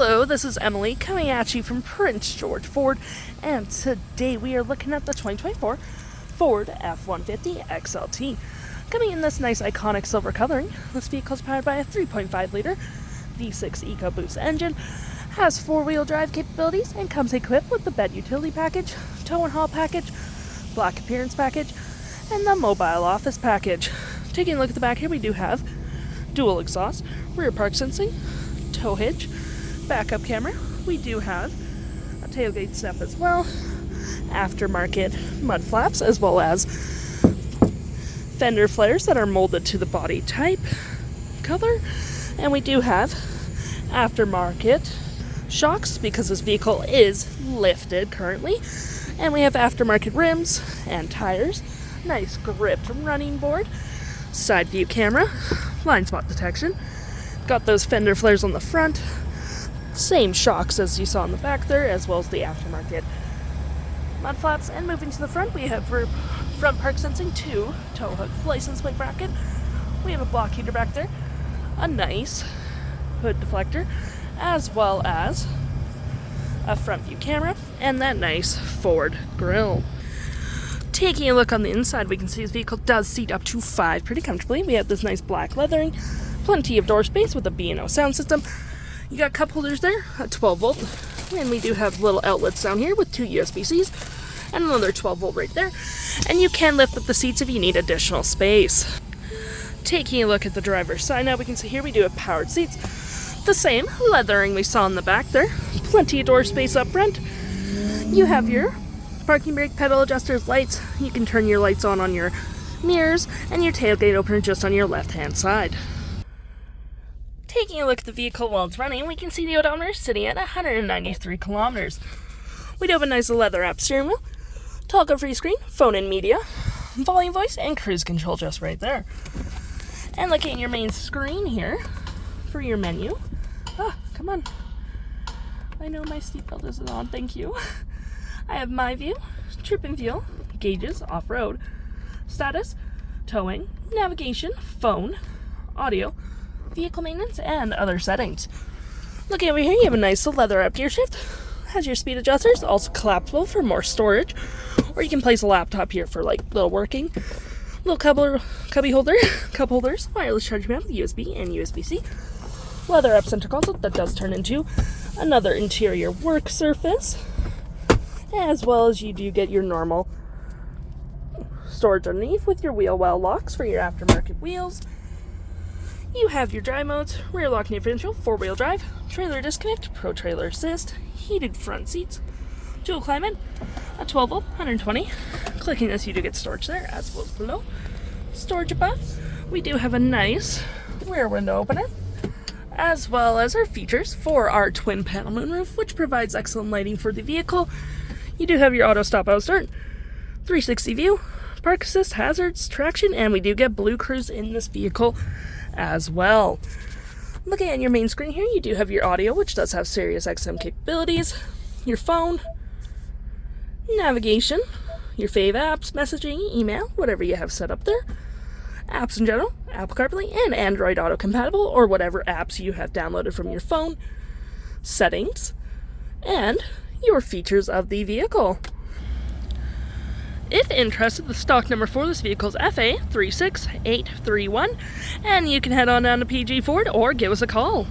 Hello, this is Emily coming at you from Prince George Ford, and today we are looking at the 2024 Ford F-150 XLT. Coming in this nice iconic silver coloring, this vehicle is powered by a 3.5 liter V6 EcoBoost engine, has four-wheel drive capabilities, and comes equipped with the bed utility package, tow and haul package, black appearance package, and the mobile office package. Taking a look at the back here, we do have dual exhaust, rear park sensing, tow hitch, backup camera. We do have a tailgate step as well, aftermarket mud flaps, as well as Fender Flares that are molded to the body type color, and we do have aftermarket shocks because this vehicle is lifted currently, and we have aftermarket rims and tires, nice gripped running board, side view camera, blind spot detection, got those Fender Flares on the front, same shocks as you saw in the back there, as well as the aftermarket mud flaps. And moving to the front, we have front park sensing, two tow hooks, license plate bracket, we have a block heater back there, a nice hood deflector, as well as a front view camera, and that nice Ford grille. Taking a look on the inside, we can see this vehicle does seat up to 5 pretty comfortably. We have this nice black leathering, plenty of door space with a B&O Sound System. You got cup holders there, a 12 volt, and we do have little outlets down here with 2 USB-Cs and another 12 volt right there. And you can lift up the seats if you need additional space. Taking a look at the driver's side now, we can see here we do have powered seats. The same leathering we saw in the back there, plenty of door space up front. You have your parking brake pedal adjusters, lights. You can turn your lights on your mirrors, and your tailgate opener just on your left hand side. Taking a look at the vehicle while it's running, we can see the odometer sitting at 193 kilometers. We do have a nice leather wrapped steering wheel, toggle free screen, phone and media, volume, voice, and cruise control just right there. And looking at your main screen here for your menu. Come on. I know my seatbelt isn't on, thank you. I have my view, trip and fuel, gauges, off-road, status, towing, navigation, phone, audio, vehicle maintenance, and other settings. Looking over here, you have a nice leather-wrapped gear shift. Has your speed adjusters, also collapsible for more storage, or you can place a laptop here for like little working. Little cubby holder, cup holders, wireless charging pad with USB and USB-C. Leather-wrapped center console that does turn into another interior work surface, as well as you do get your normal storage underneath with your wheel well locks for your aftermarket wheels. You have your drive modes, rear lock differential, 4-wheel drive, trailer disconnect, pro trailer assist, heated front seats, dual climate, a 12 volt, 120. Clicking this, you do get storage there, as well as below. Storage above. We do have a nice rear window opener, as well as our features for our twin panel moonroof, which provides excellent lighting for the vehicle. You do have your auto stop auto start, 360 view, park assist, hazards, traction, and we do get BLUECRUISE in this vehicle as well. Looking at your main screen here, you do have your audio, which does have Sirius XM capabilities, your phone, navigation, your fave apps, messaging, email, whatever you have set up there, apps in general, Apple CarPlay, and Android Auto compatible, or whatever apps you have downloaded from your phone, settings, and your features of the vehicle. If interested, the stock number for this vehicle is FA36831, and you can head on down to PG Ford or give us a call.